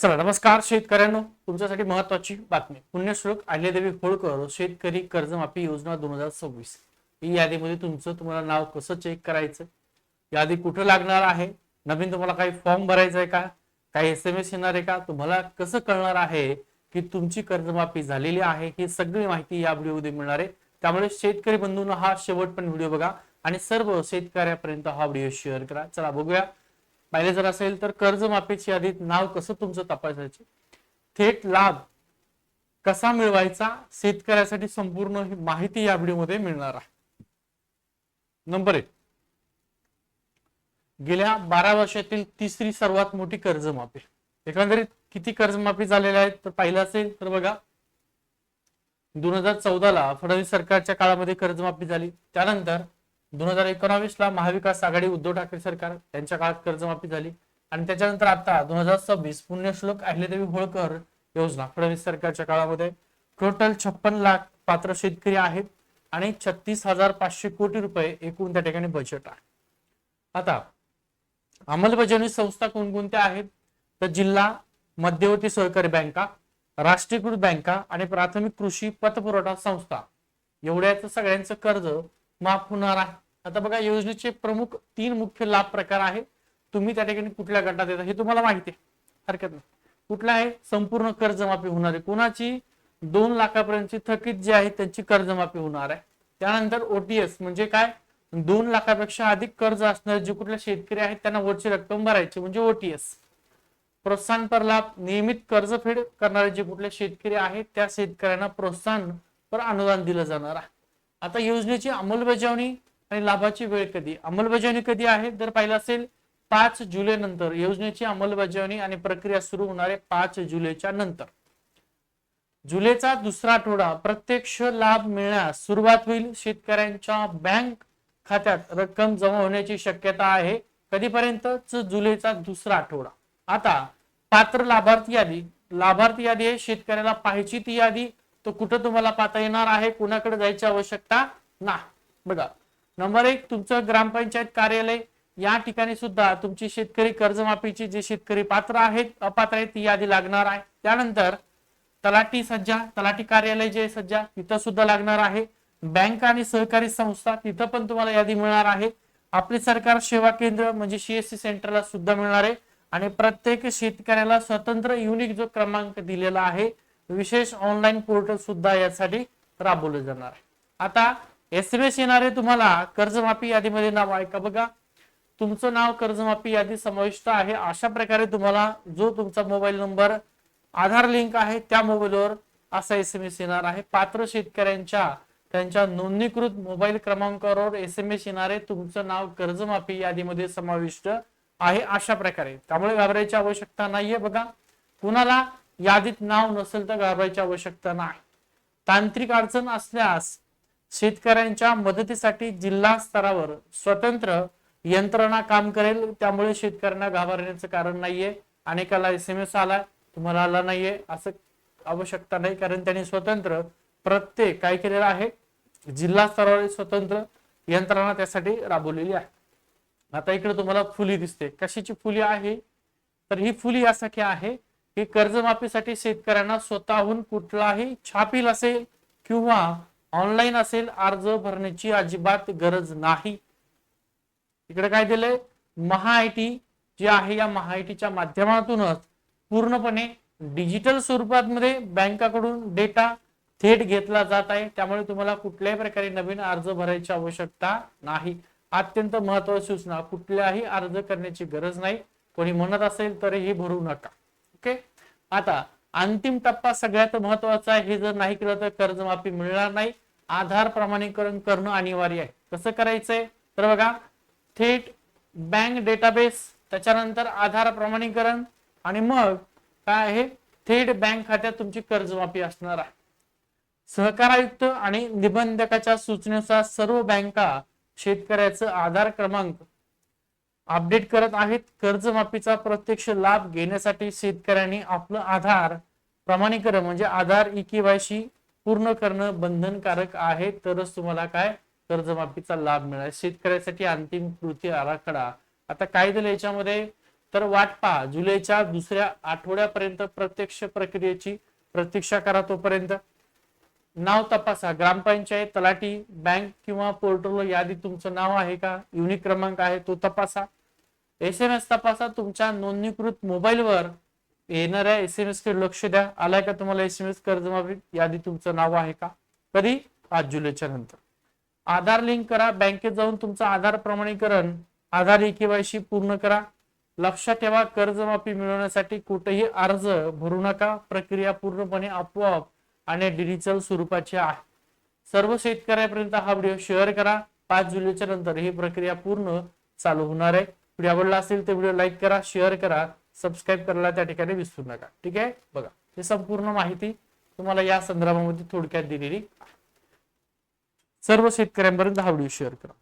चला नमस्कार शेतकऱ्यांनो, तुमच्यासाठी महत्वाची बातमी. पुण्यश्लोक अहिल्यादेवी होळकर शेतकरी कर्जमाफी योजना 2026 ही यादीमध्ये तुम्हाला नाव कसं चेक करायचं, यादी कुठं लागणार आहे, नवीन तुम्हाला काही फॉर्म भरायचा आहे का, काही SMS येणार आहे का, तुम्हाला कसं कळणार आहे की तुमची कर्जमाफी झालेली आहे, ही सगळी माहिती या व्हिडिओमध्ये मिळणार आहे. त्यामुळे शेतकरी बंधूंनो हा शेवटपर्यंत व्हिडिओ बघा आणि सर्व शेतकऱ्यापर्यंत हा व्हिडिओ शेअर करा. चला बघूया. पाहिले जर असेल तर कर्जमाफीची यादीत नाव कसं तुमचं तपासायचे, थेट लाभ कसा मिळवायचा, शेतकऱ्यासाठी संपूर्ण माहिती या व्हिडिओमध्ये मिळणार आहे. नंबर 1, गेल्या 12 वर्षातील तिसरी सर्वात मोठी कर्जमाफी. एकंदरीत किती कर्जमाफी झालेल्या आहेत तर पाहिलं असेल तर बघा, 2014 ला फडणवीस सरकारच्या काळामध्ये कर्जमाफी झाली. त्यानंतर 2019 ला महाविकास आघाडी उद्धव ठाकरे सरकार यांच्या काळात कर्जमाफी झाली आणि त्याच्यानंतर आता 2026 पुण्यश्लोक अहिल्यादेवी होळकर योजना फडणवीस सरकारच्या काळामध्ये टोटल 56 लाख पात्र शेतकरी आहेत आणि 36,500 कोटी रुपये एकूण त्या ठिकाणी बजेट आहे. आता अंमलबजावणी संस्था कोणकोणत्या आहेत तर जिल्हा मध्यवर्ती सहकारी बँका, राष्ट्रीयकृत बँका आणि प्राथमिक कृषी पतपुरवठा संस्था एवढ्याच सगळ्यांचं कर्ज माफ होणार आहे. आता बघा, योजनेचे प्रमुख 3 मुख्य लाभ प्रकार आहे. तुम्ही त्या ठिकाणी कुठल्या गटात येता हे तुम्हाला माहिती आहे, हरकत नाही. कुठला आहे, संपूर्ण कर्जमाफी होणार आहे. कोणाची 2 लाखापर्यंतची थकीत जे आहे त्यांची कर्जमाफी होणार आहे. त्यानंतर OTS म्हणजे काय, 2 लाखापेक्षा अधिक कर्ज असणारे जे कुठले शेतकरी आहेत त्यांना वरची रक्कम भरायची म्हणजे OTS. प्रोत्साहनपर लाभ, नियमित कर्जफेड करणारे जे कुठले शेतकरी आहेत त्या शेतकऱ्यांना प्रोत्साहनपर अनुदान दिलं जाणार आहे. आता योजनेची अंमलबजावणी आणि लाभाची वेळ कधी, अंमलबजावणी कधी आहे तर पाहिलं असेल 5 जुलै नंतर. योजनेची अंमलबजावणी आणि प्रक्रिया सुरू होणार आहे 5 जुलैच्या नंतर. जुलैचा दुसरा आठवडा प्रत्यक्ष लाभ मिळण्यास सुरुवात होईल. शेतकऱ्यांच्या बँक खात्यात रक्कम जमा होण्याची शक्यता आहे. कधीपर्यंत, जुलैचा दुसरा आठवडा. आता पात्र लाभार्थी यादी, लाभार्थी यादी आहे शेतकऱ्याला पाहायची ती यादी. तो कुठं तुम्हाला पाहता येणार आहे, कुणाकडे जायची आवश्यकता नाही. बघा, नंबर 1 तुमचं ग्रामपंचायत कार्यालय. या ठिकाणी सुद्धा तुमची शेतकरी कर्जमाफीची जे शेतकरी पात्र आहेत अपात्र आहेत ती यादी लागणार आहे. त्यानंतर तलाठी सज्जा, तलाठी कार्यालय जे सज्जा तिथं सुद्धा लागणार आहे. बँक आणि सहकारी संस्था तिथं पण तुम्हाला यादी मिळणार आहे. आपले सरकार सेवा केंद्र म्हणजे CSC सेंटरला सुद्धा मिळणार आहे आणि प्रत्येक शेतकऱ्याला स्वतंत्र युनिक जो क्रमांक दिलेला आहे, विशेष ऑनलाईन पोर्टल सुद्धा यासाठी राबवलं जाणार आहे. आता SMS येणारे तुम्हाला कर्जमाफी यादीमध्ये नाव आहे का, बघा तुमचं नाव कर्जमाफी यादी समाविष्ट आहे. अशा प्रकारे तुम्हाला जो तुमचा मोबाईल नंबर आधार लिंक आहे त्या मोबाईलवर असा SMS येणार आहे. पात्र शेतकऱ्यांच्या त्यांच्या नोंदणीकृत मोबाईल क्रमांकावर SMS येणारे तुमचं नाव कर्जमाफी यादीमध्ये समाविष्ट आहे अशा प्रकारे. त्यामुळे घाबरायची आवश्यकता नाहीये. बघा, कुणाला यादीत नाव नसेल तर घाबरायची आवश्यकता नाही. तांत्रिक अडचण असल्यास शेतकऱ्यांच्या मदतीसाठी जिल्हा स्तरावर स्वतंत्र यंत्रणा काम करेल. त्यामुळे शेतकऱ्यांना घाबरण्याचं कारण नाहीये. अनेकाला SMS आला, तुम्हाला आला नाहीये असं आवश्यकता नाही, कारण त्यांनी स्वतंत्र प्रत्येक काय केलेलं आहे, जिल्हा स्तरावर स्वतंत्र यंत्रणा त्यासाठी राबवलेली आहे. आता इकडे तुम्हाला फुली दिसते, कशाची फुली आहे तर ही फुली यासाठी आहे की कर्जमाफीसाठी शेतकऱ्यांना स्वतःहून कुठलाही छापील असेल किंवा ऑनलाईन असेल अर्ज भरण्याची अजिबात गरज नाही. इकडे काय दिलंय, महाआयटी जे आहे या महाआयटीच्या माध्यमातूनच पूर्णपणे डिजिटल स्वरूपात मध्ये बँकाकडून डेटा थेट घेतला जात आहे. त्यामुळे तुम्हाला कुठल्याही प्रकारे नवीन अर्ज भरायची आवश्यकता नाही. अत्यंत महत्वाची सूचना, कुठल्याही अर्ज करण्याची गरज नाही. कोणी म्हणत असेल तरीही भरू नका. ओके. आता अंतिम टप्पा सगळ्यात महत्वाचा आहे. हे जर नाही केलं तर कर्जमाफी मिळणार नाही. आधार प्रमाणीकरण करणं अनिवार्य आहे. कसं करायचंय तर बघा, थेट बँक डेटाबेस, त्याच्यानंतर आधार प्रमाणीकरण आणि मग काय आहे, थेट बँक खात्यात तुमची कर्जमाफी असणार आहे. सहकार आयुक्त आणि निबंधकाच्या सूचनेनुसार सर्व बँका शेतकऱ्याचं आधार क्रमांक अपडेट करत आहेत. कर्जमाफीचा प्रत्यक्ष लाभ घेण्यासाठी शेतकऱ्यांनी आपलं आधार प्रमाणीकरण म्हणजे आधार EKYC पूर्ण करणं बंधनकारक आहे. तरच तुम्हाला काय कर्जमाफीचा लाभ मिळेल. शेतकऱ्यासाठी अंतिम कृती आराखडा. आता काय दिलं याच्यामध्ये, तर वाट पहा, जुलैच्या दुसऱ्या आठवड्यापर्यंत प्रत्यक्ष प्रक्रियेची प्रतीक्षा करा. तोपर्यंत नाव तपासा, ग्रामपंचायत, तलाठी, बँक किंवा पोर्टलवर यादी तुमचं नाव आहे का, युनिक क्रमांक आहे तो तपासा. SMS तपासा, तुमच्या नोंदणीकृत मोबाईलवर येणाऱ्या SMS कडे लक्ष द्या. आलाय का तुम्हाला SMS कर्जमाफी यादी तुमचं नाव आहे का. कधी? 5 जुलैच्या नंतर. आधार लिंक करा, बँकेत जाऊन तुमचं आधार प्रमाणीकरण, आधार केवायसी पूर्ण करा. लक्षात ठेवा, कर्जमाफी मिळवण्यासाठी कुठेही अर्ज भरू नका. प्रक्रिया पूर्णपणे आपोआप आणि डिजिटल स्वरूपाची आहे. सर्व शेतकऱ्यांपर्यंत हा व्हिडिओ शेअर करा. 5 जुलैच्या नंतर ही प्रक्रिया पूर्ण चालू होणार आहे. व्हिडिओ आवडला असेल तर व्हिडिओ लाईक करा, शेअर करा, सबस्क्राईब करायला त्या ठिकाणी विसरू नका. ठीक आहे, बघा ही संपूर्ण माहिती तुम्हाला या संदर्भामध्ये थोडक्यात दिलेली आहे. सर्व शेतकऱ्यांपर्यंत हा व्हिडिओ शेअर करा.